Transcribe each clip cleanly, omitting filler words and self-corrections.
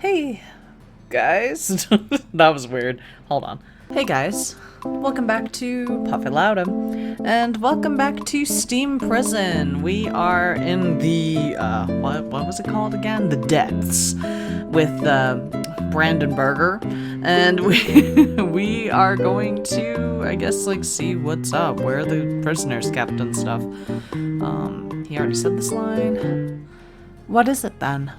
Hey, guys. That was weird. Hold on. Hey, guys. Welcome back to Puffy Loudum. And welcome back to Steam Prison. We are in the, what was it called again? The Depths. With, Brandon Berger. And we are going to, I guess, like, see what's up. Where are the prisoners kept and stuff. He already said this line. What is it then?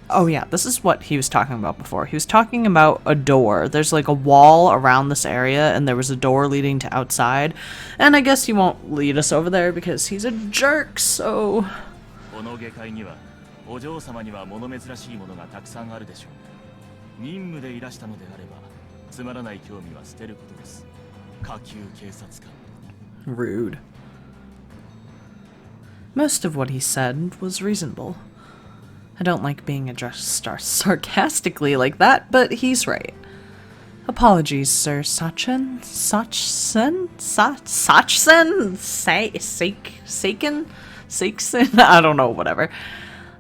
Oh yeah, this is what he was talking about before. He was talking about a door. There's like a wall around this area, and there was a door leading to outside. And I guess he won't lead us over there because he's a jerk, so... Rude. Most of what he said was reasonable. I don't like being addressed sarcastically like that, but he's right. Apologies, Sir Sachin? Sachsen? Saken? I don't know, whatever.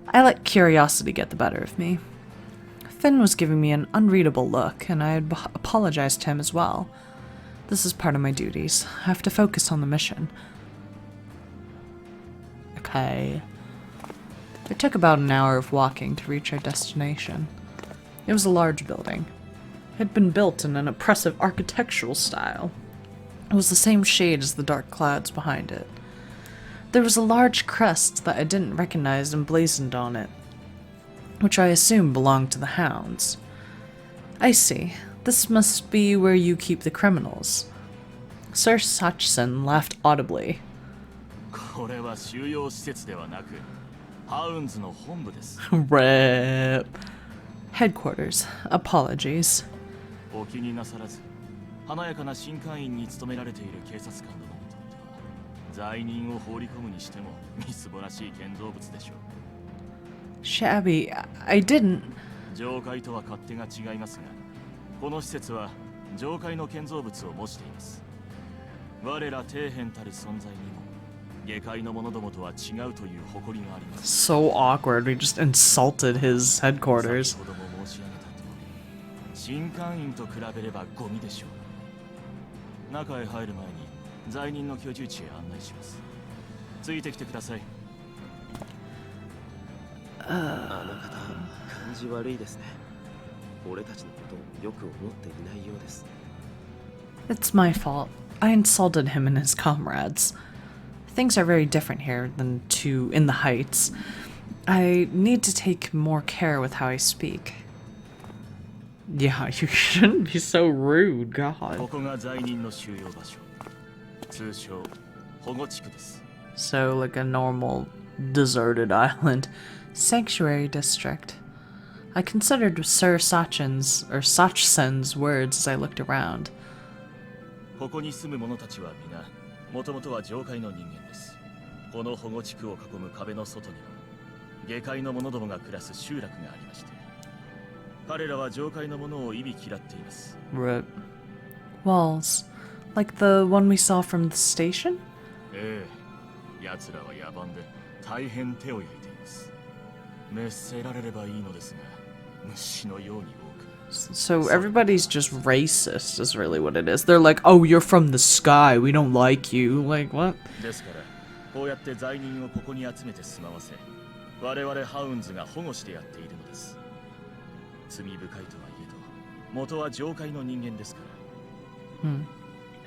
I let curiosity get the better of me. Finn was giving me an unreadable look, and I had apologized to him as well. This is part of my duties. I have to focus on the mission. Okay. It took about an hour of walking to reach our destination. It was a large building. It had been built in an oppressive architectural style. It was the same shade as the dark clouds behind it. There was a large crest that I didn't recognize emblazoned on it, which I assume belonged to the hounds. I see. This must be where you keep the criminals. Sir Sachsen laughed audibly. Rip. Headquarters. Apologies. Shabby. I didn't. So awkward, we just insulted his headquarters. It's my fault. I insulted him and his comrades. Things are very different here than in the Heights. I need to take more care with how I speak. Yeah, you shouldn't be so rude, God. So, like a normal deserted island. Sanctuary district. I considered Sir Sachsen's words as I looked around. Right. Walls. Like the one we saw from the station? So everybody's just racist is really what it is. They're like, oh, you're from the sky, we don't like you. Like, what?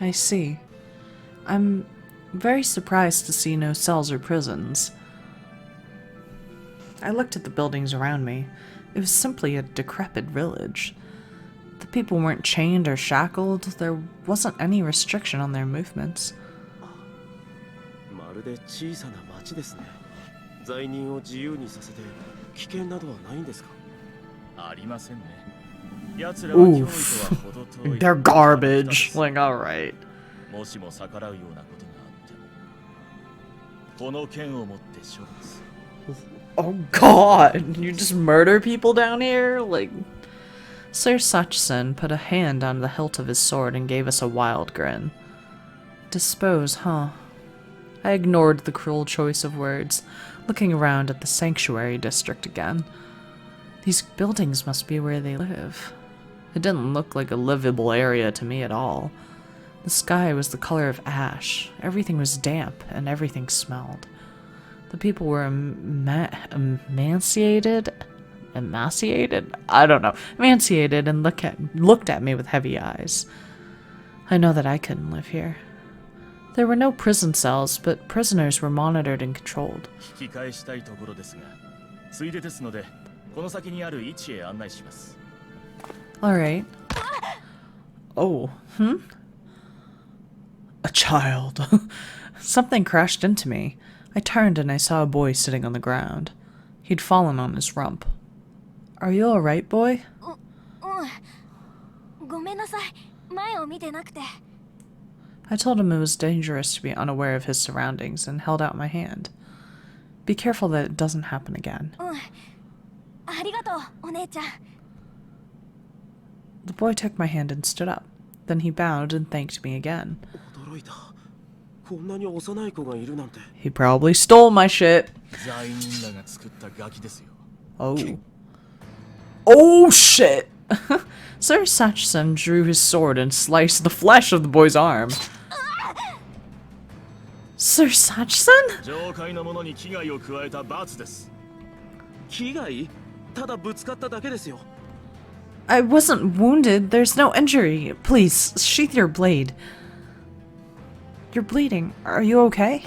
I see. I'm very surprised to see no cells or prisons. I looked at the buildings around me. It was simply a decrepit village. The people weren't chained or shackled. There wasn't any restriction on their movements. Oof. They're garbage. Like, alright. Oh god, you just murder people down here? Like... Sir Sachsen put a hand on the hilt of his sword and gave us a wild grin. Dispose, huh? I ignored the cruel choice of words, looking around at the sanctuary district again. These buildings must be where they live. It didn't look like a livable area to me at all. The sky was the color of ash, everything was damp, and everything smelled. The people were emaciated? I don't know. Emaciated and looked at me with heavy eyes. I know that I couldn't live here. There were no prison cells, but prisoners were monitored and controlled. Alright. Oh, a child. Something crashed into me. I turned and I saw a boy sitting on the ground. He'd fallen on his rump. Are you alright, boy? I told him it was dangerous to be unaware of his surroundings and held out my hand. Be careful that it doesn't happen again. The boy took my hand and stood up. Then he bowed and thanked me again. He probably stole my shit. Oh. Oh shit! Sir Sachsen drew his sword and sliced the flesh of the boy's arm. Sir Sachsen? I wasn't wounded. There's no injury. Please, sheath your blade. You're bleeding. Are you okay?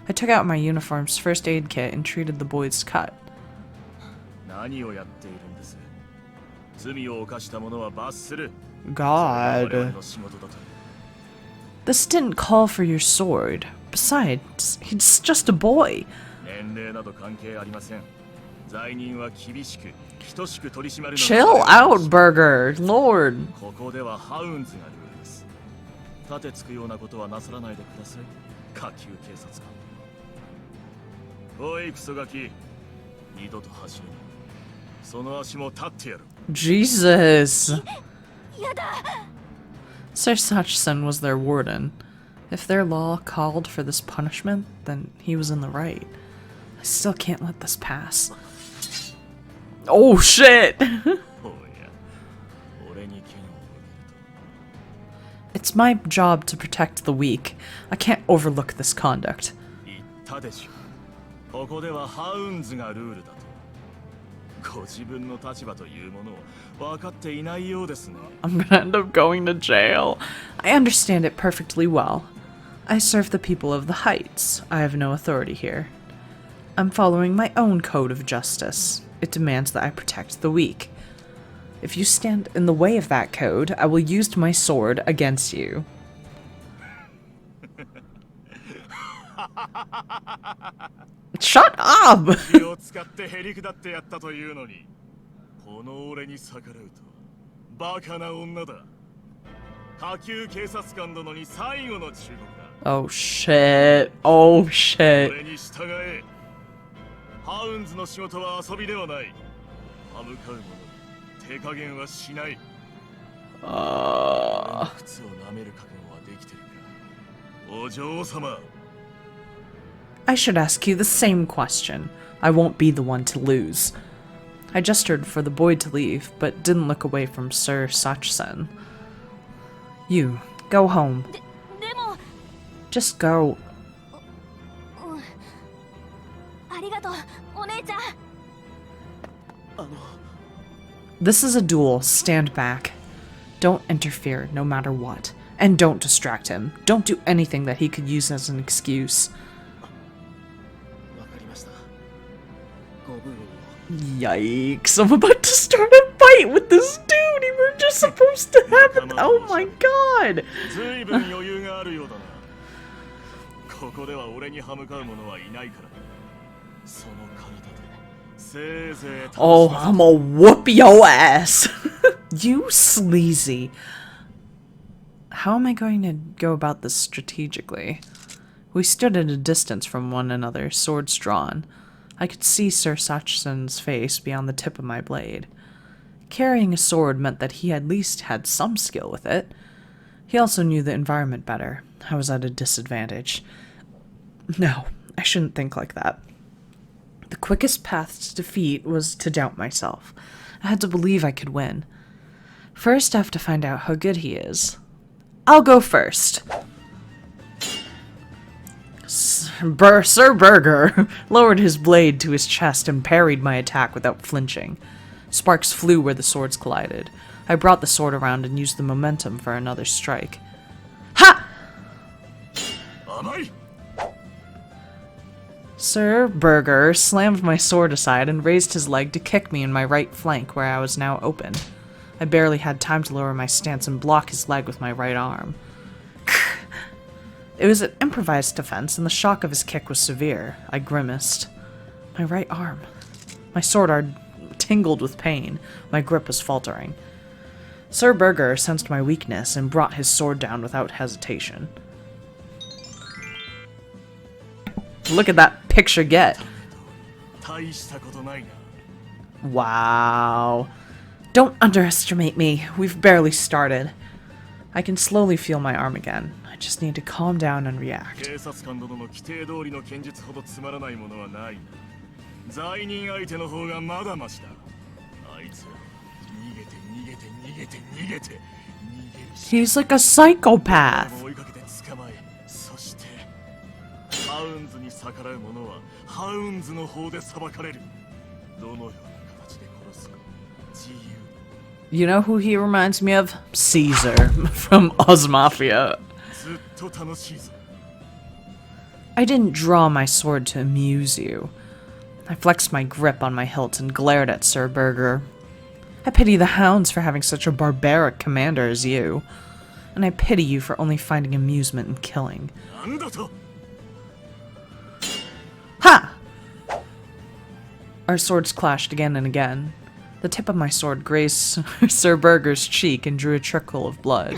I took out my uniform's first aid kit and treated the boy's cut. God. This didn't call for your sword. Besides, he's just a boy. Chill out, Burger. Lord. Jesus. Sir Sachsen was their warden. If their law called for this punishment, then he was in the right. I still can't let this pass. Oh shit! It's my job to protect the weak. I can't overlook this conduct. I'm gonna end up going to jail. I understand it perfectly well. I serve the people of the Heights. I have no authority here. I'm following my own code of justice. It demands that I protect the weak. If you stand in the way of that code, I will use my sword against you. Shut up! Oh shit. Oh shit. I should ask you the same question. I won't be the one to lose. I gestured for the boy to leave, but didn't look away from Sir Sachsen. You, go home. Just go. This is a duel. Stand back. Don't interfere, no matter what. And don't distract him. Don't do anything that he could use as an excuse. Yikes, I'm about to start a fight with this dude! We were just supposed to have it. Oh my god! Oh, I'ma whoop your ass! You sleazy. How am I going to go about this strategically? We stood at a distance from one another, swords drawn. I could see Sir Sachsen's face beyond the tip of my blade. Carrying a sword meant that he at least had some skill with it. He also knew the environment better. I was at a disadvantage. No, I shouldn't think like that. The quickest path to defeat was to doubt myself. I had to believe I could win. First, I have to find out how good he is. I'll go first. Sir Burger lowered his blade to his chest and parried my attack without flinching. Sparks flew where the swords collided. I brought the sword around and used the momentum for another strike. Ha! Sir Burger slammed my sword aside and raised his leg to kick me in my right flank where I was now open. I barely had time to lower my stance and block his leg with my right arm. It was an improvised defense, and the shock of his kick was severe. I grimaced. My right arm. My sword arm tingled with pain. My grip was faltering. Sir Burger sensed my weakness and brought his sword down without hesitation. Look at that picture get. Wow. Don't underestimate me. We've barely started. I can slowly feel my arm again. I just need to calm down and react. He's like a psychopath. You know who he reminds me of? Caesar from Oz Mafia. I didn't draw my sword to amuse you. I flexed my grip on my hilt and glared at Sir Burger. I pity the hounds for having such a barbaric commander as you. And I pity you for only finding amusement in killing. Ha! Our swords clashed again and again. The tip of my sword grazed Sir Burger's cheek and drew a trickle of blood.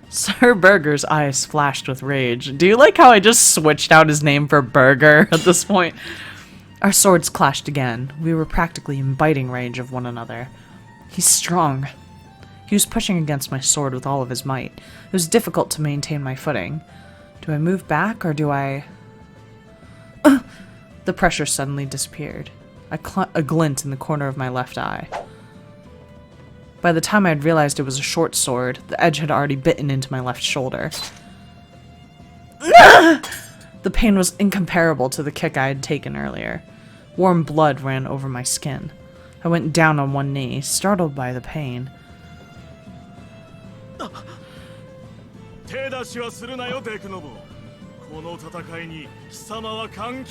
Sir Burger's eyes flashed with rage. Do you like how I just switched out his name for Burger at this point? Our swords clashed again. We were practically in biting range of one another. He's strong. He was pushing against my sword with all of his might. It was difficult to maintain my footing. Do I move back or do I... The pressure suddenly disappeared. A glint in the corner of my left eye. By the time I had realized it was a short sword, the edge had already bitten into my left shoulder. The pain was incomparable to the kick I had taken earlier. Warm blood ran over my skin. I went down on one knee, startled by the pain.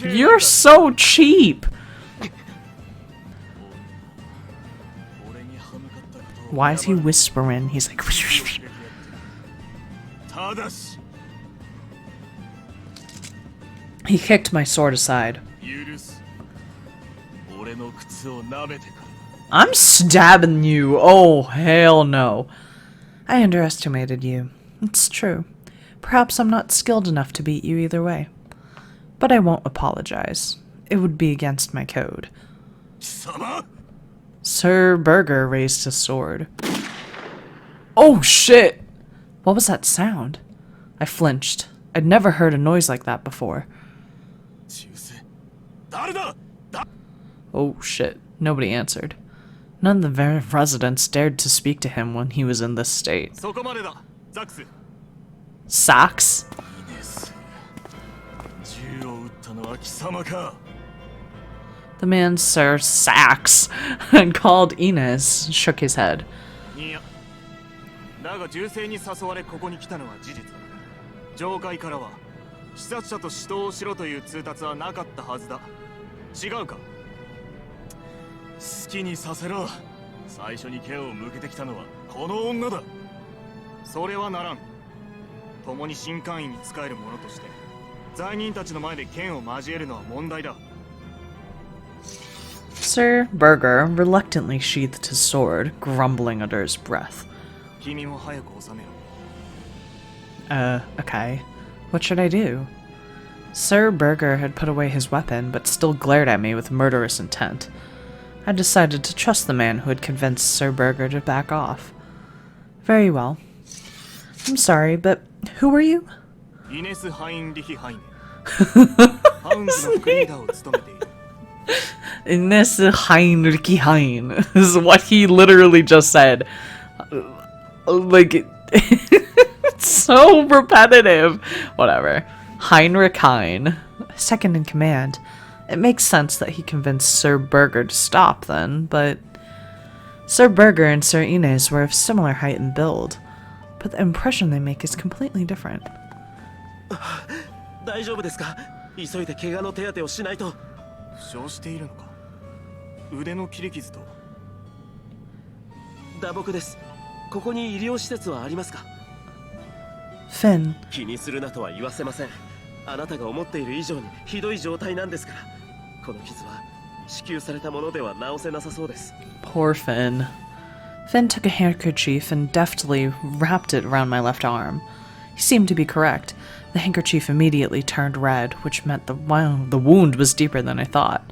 You're so cheap! Why is he whispering? He's like... He kicked my sword aside. I'm stabbing you! Oh, hell no. I underestimated you. It's true. Perhaps I'm not skilled enough to beat you either way. But I won't apologize. It would be against my code. Sir Burger raised his sword. Oh shit! What was that sound? I flinched. I'd never heard a noise like that before. Oh shit. Nobody answered. None of the residents dared to speak to him when he was in this state. Socks? The man, Sir Sax, and called Ines, shook his head. Sir Burger reluctantly sheathed his sword, grumbling under his breath. Okay. What should I do? Sir Burger had put away his weapon, but still glared at me with murderous intent. I decided to trust the man who had convinced Sir Burger to back off. Very well. I'm sorry, but who are you? Ines Heinrich Hein is what he literally just said. Like, it's so repetitive. Whatever. Heinrich Hein, second in command. It makes sense that he convinced Sir Burger to stop then, but Sir Burger and Sir Ines were of similar height and build, but the impression they make is completely different. 大丈夫ですか? 急いで怪我の手当てをしないと。負傷しているのか? 腕の切り傷と。打撲です。ここに医療施設はありますか? Finn. 気にするなとは言わせません。あなたが思っている以上にひどい状態なんですから。この傷は支給されたものでは治せなさそうです。 Poor Finn. Finn took a handkerchief and deftly wrapped it around my left arm. He seemed to be correct. The handkerchief immediately turned red, which meant the wound was deeper than I thought.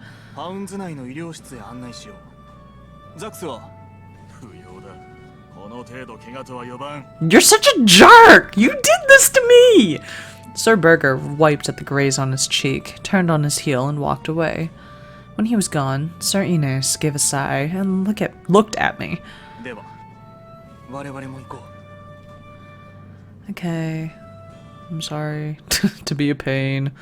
You're such a jerk! You did this to me! Sir Burger wiped at the graze on his cheek, turned on his heel, and walked away. When he was gone, Sir Ines gave a sigh and looked at me. Okay. I'm sorry to be a pain.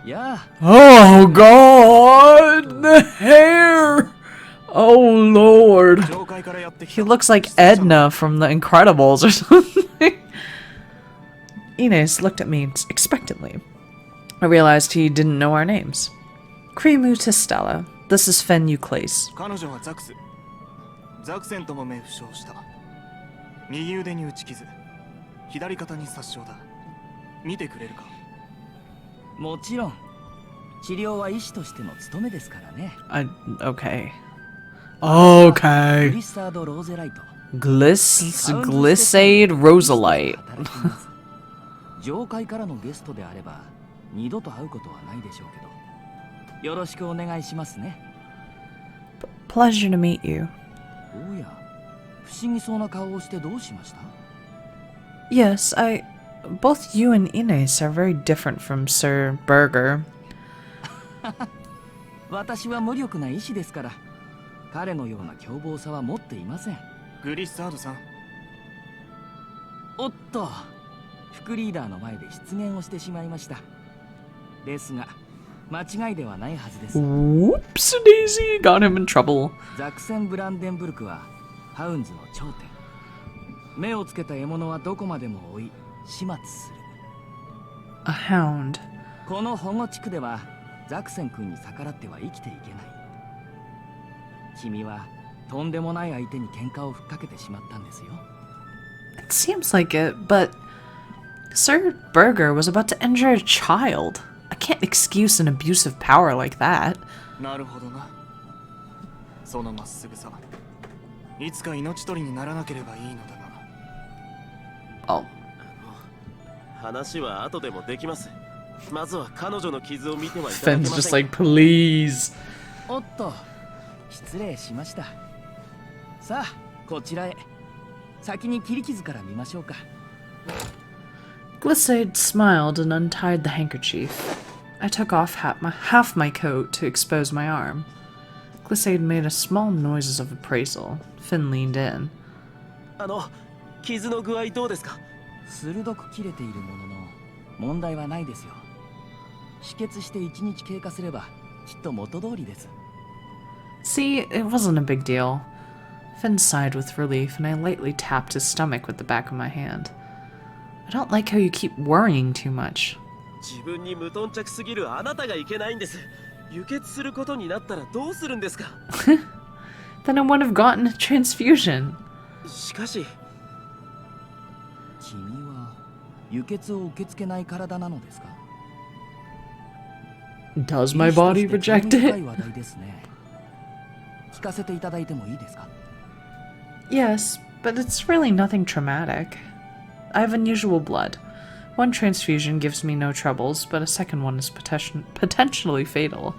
Yeah. Oh god! The hair! Oh lord. He looks like Edna from The Incredibles or something. Ines looked at me expectantly. I realized he didn't know our names. Krimu to Stella. This is Fenn Euclase. Okay. Okay. Glissade Rosalite. Pleasure to meet you. Yes, both you and Ines are very different from Sir Burger. Whoops daisy, got him in trouble. A hound. It seems like it, but Sir Burger was about to injure a child. I can't excuse an abusive power like that. Oh. Fenn's just like, please. Glissade smiled and untied the handkerchief. I took off half my coat to expose my arm. Glissade made a small noises of appraisal. Finn leaned in. See, it wasn't a big deal. Finn sighed with relief, and I lightly tapped his stomach with the back of my hand. I don't like how you keep worrying too much. Then I wouldn't have gotten a transfusion. Does my body reject it? Yes, but it's really nothing traumatic. I have unusual blood. One transfusion gives me no troubles, but a second one is potentially fatal.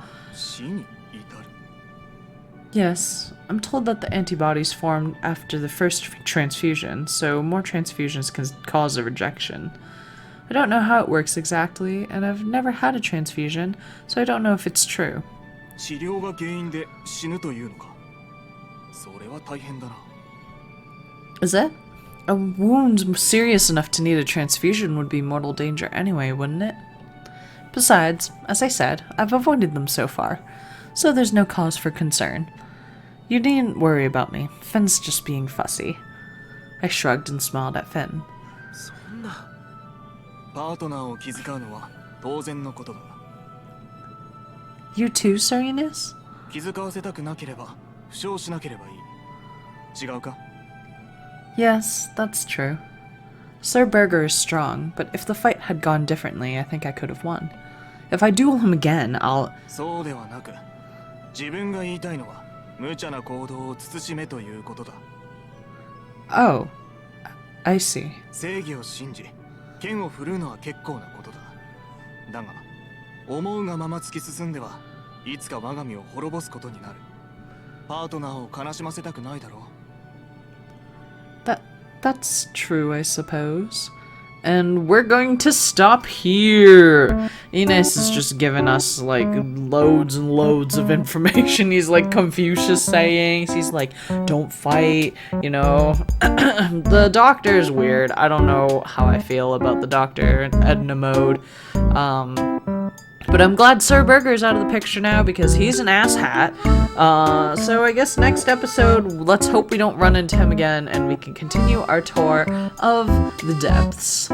Yes, I'm told that the antibodies formed after the first transfusion, so more transfusions can cause a rejection. I don't know how it works exactly, and I've never had a transfusion, so I don't know if it's true. 治療が原因で死ぬというのか。それは大変だな。Is it? A wound serious enough to need a transfusion would be mortal danger anyway, wouldn't it? Besides, as I said, I've avoided them so far, so there's no cause for concern. You needn't worry about me. Finn's just being fussy. I shrugged and smiled at Finn. そんな。パートナーを気遣うのは当然のことだ。You too, Sir Eunice? 気遣わせたくなければ負傷しなければいい。違うか？ Yes, that's true. Sir Berger is strong, but if the fight had gone differently, I think I could have won. If I duel him again, I'll... そうではなく、自分が言いたいのは無茶な行動を慎めということだ。Oh, I see. 正義を信じ、剣を振るうのは結構なことだ。だが、思うがまま突き進んではいつか我が身を滅ぼすことになる。パートナーを悲しませたくないだろう。That's true, I suppose. And we're going to stop here. Ines is just giving us like loads and loads of information. He's like Confucius sayings. He's like, don't fight, you know. The doctor is weird. I don't know how I feel about the doctor in Edna mode. But I'm glad Sir Berger's out of the picture now because he's an asshat. So I guess next episode, let's hope we don't run into him again and we can continue our tour of the depths.